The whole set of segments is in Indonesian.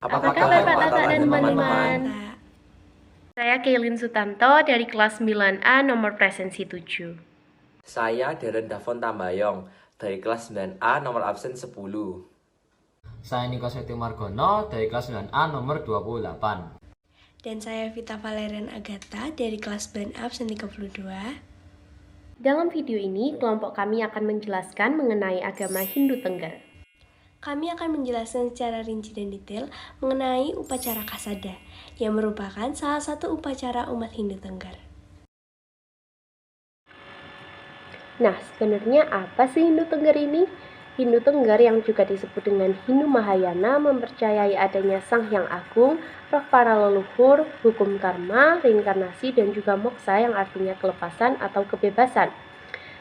Apa Apa kabar kabar Pak Pak Tata Tata dan dan teman-teman? teman-teman? Saya Kailin Sutanto dari kelas 9A nomor presensi 7. Saya Darren Davon Tambayong dari kelas 9A nomor absen 10. Saya Niko Seti Margono dari kelas 9A nomor 28. Dan saya Vita Valerian Agatha dari kelas 9 absen 32. Dalam video ini, kelompok kami akan menjelaskan mengenai agama Hindu Tengger. Kami akan menjelaskan secara rinci dan detail mengenai upacara Kasada, yang merupakan salah satu upacara umat Hindu Tengger. Nah, sebenarnya apa sih Hindu Tengger ini? Hindu Tengger yang juga disebut dengan Hindu Mahayana mempercayai adanya Sang Hyang Agung, roh para leluhur, hukum karma, reinkarnasi, dan juga moksa yang artinya kelepasan atau kebebasan.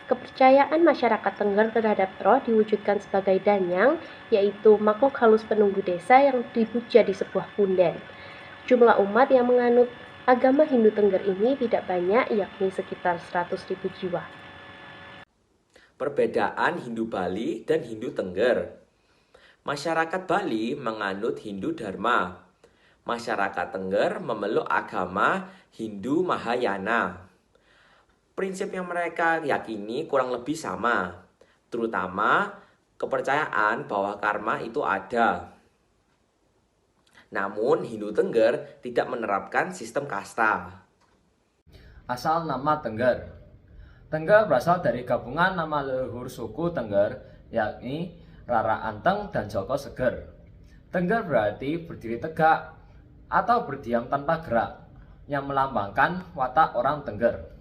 Kepercayaan masyarakat Tengger terhadap roh diwujudkan sebagai danyang, yaitu makhluk halus penunggu desa yang dipuja di sebuah punden. Jumlah umat yang menganut agama Hindu Tengger ini tidak banyak, yakni sekitar 100.000 jiwa. Perbedaan Hindu Bali dan Hindu Tengger. Masyarakat Bali menganut Hindu Dharma. Masyarakat Tengger memeluk agama Hindu Mahayana. Prinsip yang mereka yakini kurang lebih sama, terutama kepercayaan bahwa karma itu ada. Namun Hindu Tengger tidak menerapkan sistem kasta. Asal nama Tengger. Tengger berasal dari gabungan nama leluhur suku Tengger, yakni Rara Anteng dan Joko Seger. Tengger berarti berdiri tegak atau berdiam tanpa gerak, yang melambangkan watak orang Tengger.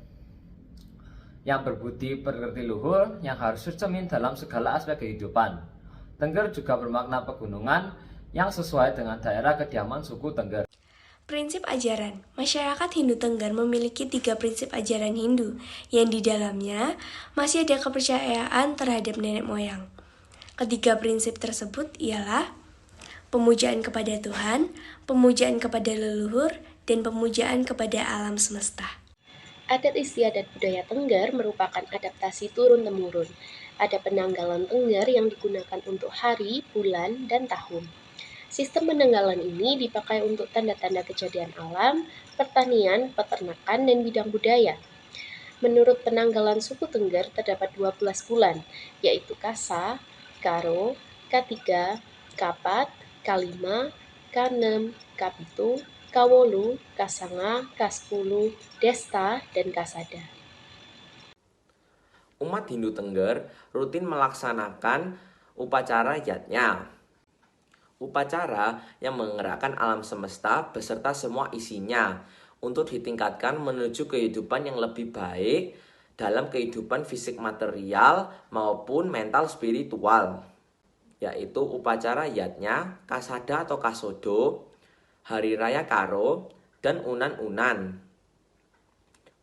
Yang berbudi pekerti luhur yang harus tercermin dalam segala aspek kehidupan. Tengger juga bermakna pegunungan yang sesuai dengan daerah kediaman suku Tengger. Prinsip ajaran. Masyarakat Hindu Tengger memiliki 3 prinsip ajaran Hindu, yang di dalamnya masih ada kepercayaan terhadap nenek moyang. Ketiga prinsip tersebut ialah pemujaan kepada Tuhan, pemujaan kepada leluhur, dan pemujaan kepada alam semesta. Adat istiadat budaya Tengger merupakan adaptasi turun-temurun. Ada penanggalan Tengger yang digunakan untuk hari, bulan, dan tahun. Sistem penanggalan ini dipakai untuk tanda-tanda kejadian alam, pertanian, peternakan, dan bidang budaya. Menurut penanggalan suku Tengger terdapat 12 bulan, yaitu Kasa, Karo, K3, Kapat, K5, K6, K7, K8, K9, K10, Desta, dan Kasada. Umat Hindu Tengger rutin melaksanakan upacara yatnya. Upacara yang menggerakkan alam semesta beserta semua isinya untuk ditingkatkan menuju kehidupan yang lebih baik dalam kehidupan fisik material maupun mental spiritual, yaitu upacara yatnya, kasada atau kasodo, hari raya karo, dan unan-unan.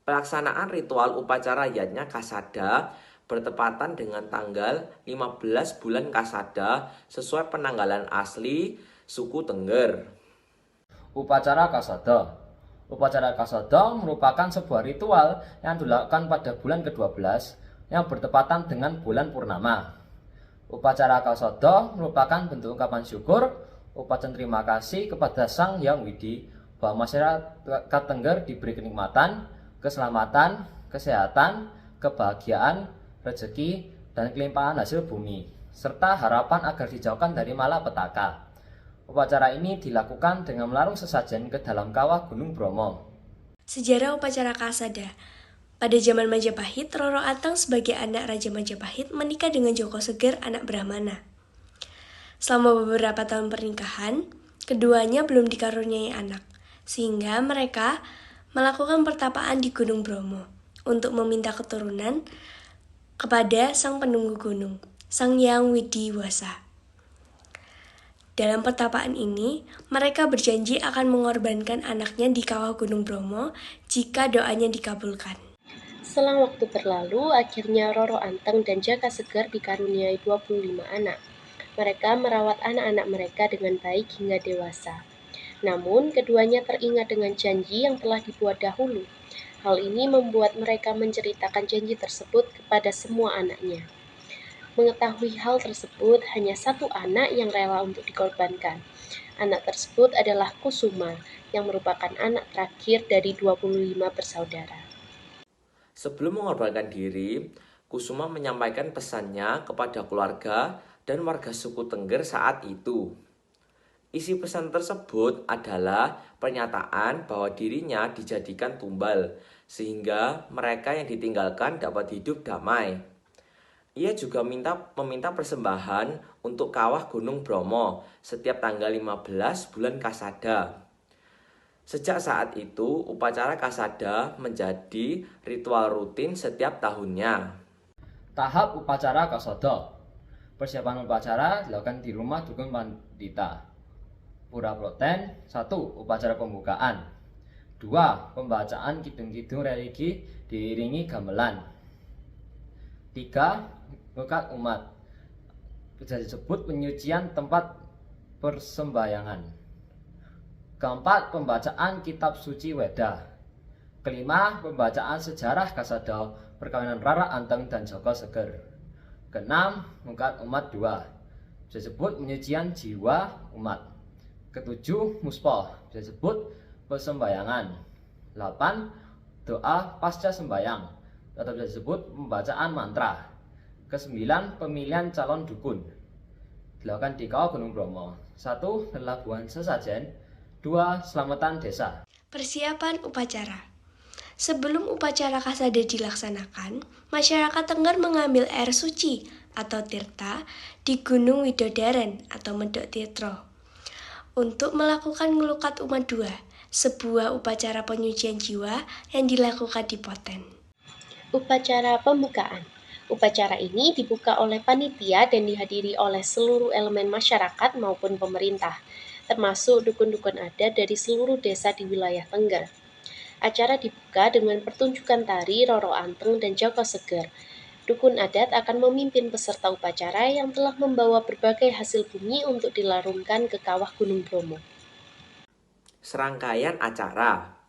Pelaksanaan ritual upacara yatnya kasada bertepatan dengan tanggal 15 bulan Kasada sesuai penanggalan asli suku Tengger. Upacara Kasada. Upacara Kasada merupakan sebuah ritual yang dilakukan pada bulan ke-12 yang bertepatan dengan bulan purnama. Upacara Kasada merupakan bentuk ungkapan syukur, ucapan terima kasih kepada Sang Hyang Widi bahwa masyarakat Tengger diberi kenikmatan, keselamatan, kesehatan, kebahagiaan, rezeki, dan kelimpahan hasil bumi, serta harapan agar dijauhkan dari malapetaka. Upacara ini dilakukan dengan melarung sesajen ke dalam kawah Gunung Bromo. Sejarah upacara Kasada. Pada zaman Majapahit, Roro Anteng sebagai anak Raja Majapahit menikah dengan Joko Seger, anak Brahmana. Selama beberapa tahun pernikahan, keduanya belum dikaruniai anak, sehingga mereka melakukan pertapaan di Gunung Bromo untuk meminta keturunan kepada sang penunggu gunung, Sang Hyang Widiwasa. Dalam pertapaan ini, mereka berjanji akan mengorbankan anaknya di kawah Gunung Bromo jika doanya dikabulkan. Selang waktu berlalu, akhirnya Roro Anteng dan Jaka Seger dikaruniai 25 anak. Mereka merawat anak-anak mereka dengan baik hingga dewasa. Namun, keduanya teringat dengan janji yang telah dibuat dahulu. Hal ini membuat mereka menceritakan janji tersebut kepada semua anaknya. Mengetahui hal tersebut, hanya satu anak yang rela untuk dikorbankan. Anak tersebut adalah Kusuma, yang merupakan anak terakhir dari 25 bersaudara. Sebelum mengorbankan diri, Kusuma menyampaikan pesannya kepada keluarga dan warga suku Tengger saat itu. Isi pesan tersebut adalah pernyataan bahwa dirinya dijadikan tumbal, sehingga mereka yang ditinggalkan dapat hidup damai. Ia juga meminta persembahan untuk kawah Gunung Bromo setiap tanggal 15 bulan Kasada. Sejak saat itu, upacara Kasada menjadi ritual rutin setiap tahunnya. Tahap upacara Kasada. Persiapan upacara dilakukan di rumah dukun pandita. Pura Ploten. 1. Upacara pembukaan. 2. Pembacaan kidung-kidung religi diiringi gamelan. 3. Lukat umat. Bisa disebut penyucian tempat persembahyangan. 4. Pembacaan kitab suci Weda. 5. Pembacaan sejarah Kasada perkawinan Rara Anteng dan Joko Seger. 6. Lukat umat 2. Bisa disebut penyucian jiwa umat. 7. Muspa. Bisa disebut persembahyangan. 8. Doa pasca sembahyang atau bisa disebut pembacaan mantra. 9. Pemilihan calon dukun dilakukan di Kawah Gunung Bromo. 1. Lelabuhan sesajen. 2. Selamatan desa. Persiapan upacara. Sebelum upacara Kasada dilaksanakan, masyarakat Tengger mengambil air suci atau tirta di Gunung Widodaren atau Medok Tirto untuk melakukan ngelukat umat 2, sebuah upacara penyucian jiwa yang dilakukan di Poten. Upacara pembukaan. Upacara ini dibuka oleh panitia dan dihadiri oleh seluruh elemen masyarakat maupun pemerintah, termasuk dukun-dukun adat dari seluruh desa di wilayah Tengger. Acara dibuka dengan pertunjukan tari Roro Anteng dan Joko Seger. Dukun adat akan memimpin peserta upacara yang telah membawa berbagai hasil bumi untuk dilarungkan ke Kawah Gunung Bromo. Serangkaian acara.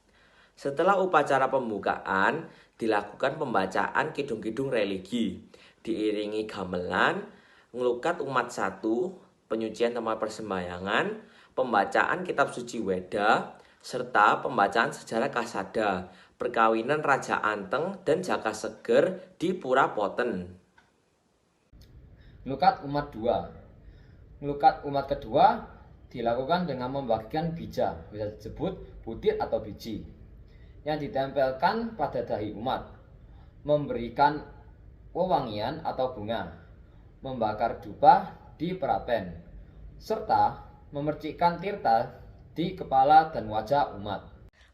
Setelah upacara pembukaan, dilakukan pembacaan kidung-kidung religi, diiringi gamelan, ngelukat umat 1, penyucian tempat persembahyangan, pembacaan kitab suci Weda, serta pembacaan sejarah Kasada, perkawinan Raja Anteng dan Jaka Seger di Pura Poten. Ngelukat umat 2. Ngelukat umat kedua dilakukan dengan membagikan bija, bisa disebut butir atau biji, yang ditempelkan pada dahi umat, memberikan wewangian atau bunga, membakar dupa di perapen, serta memercikkan tirta di kepala dan wajah umat.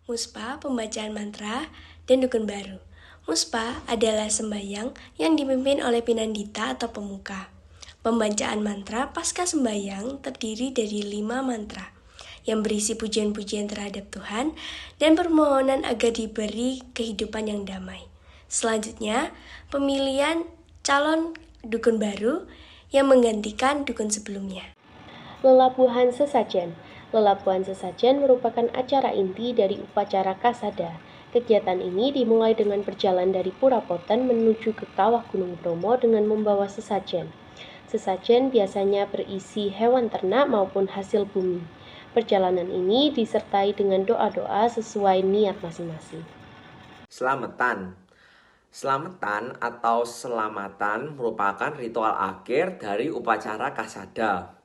Muspa, pembacaan mantra, dan dukun baru. Muspa adalah sembahyang yang dipimpin oleh Pinandita atau pemuka. Pembacaan mantra pasca sembahyang terdiri dari 5 mantra yang berisi pujian-pujian terhadap Tuhan dan permohonan agar diberi kehidupan yang damai. Selanjutnya, pemilihan calon dukun baru yang menggantikan dukun sebelumnya. Lelabuhan sesajen. Lelabuhan sesajen merupakan acara inti dari upacara Kasada. Kegiatan ini dimulai dengan berjalan dari Pura Poten menuju ke Kawah Gunung Bromo dengan membawa sesajen. Sesajen biasanya berisi hewan ternak maupun hasil bumi. Perjalanan ini disertai dengan doa-doa sesuai niat masing-masing. Selamatan. Selamatan atau selamatan merupakan ritual akhir dari upacara Kasada.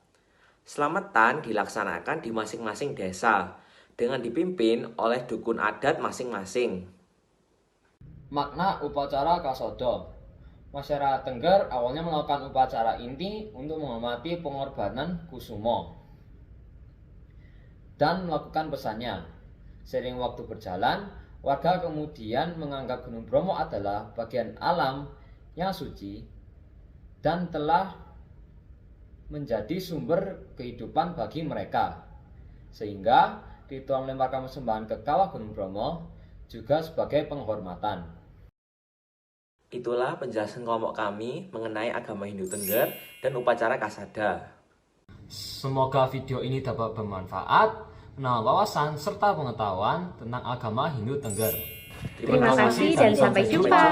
Selamatan dilaksanakan di masing-masing desa dengan dipimpin oleh dukun adat masing-masing. Makna upacara Kasada. Masyarakat Tengger awalnya melakukan upacara inti untuk menghormati pengorbanan Kusuma dan melakukan pesannya. Seiring waktu berjalan, warga kemudian menganggap Gunung Bromo adalah bagian alam yang suci dan telah menjadi sumber kehidupan bagi mereka. Sehingga ritual melemparkan persembahan ke Kawah Gunung Bromo juga sebagai penghormatan. Itulah penjelasan kelompok kami mengenai agama Hindu Tengger dan upacara Kasada. Semoga video ini dapat bermanfaat, menambah wawasan serta pengetahuan tentang agama Hindu Tengger. Terima kasih dan sampai jumpa.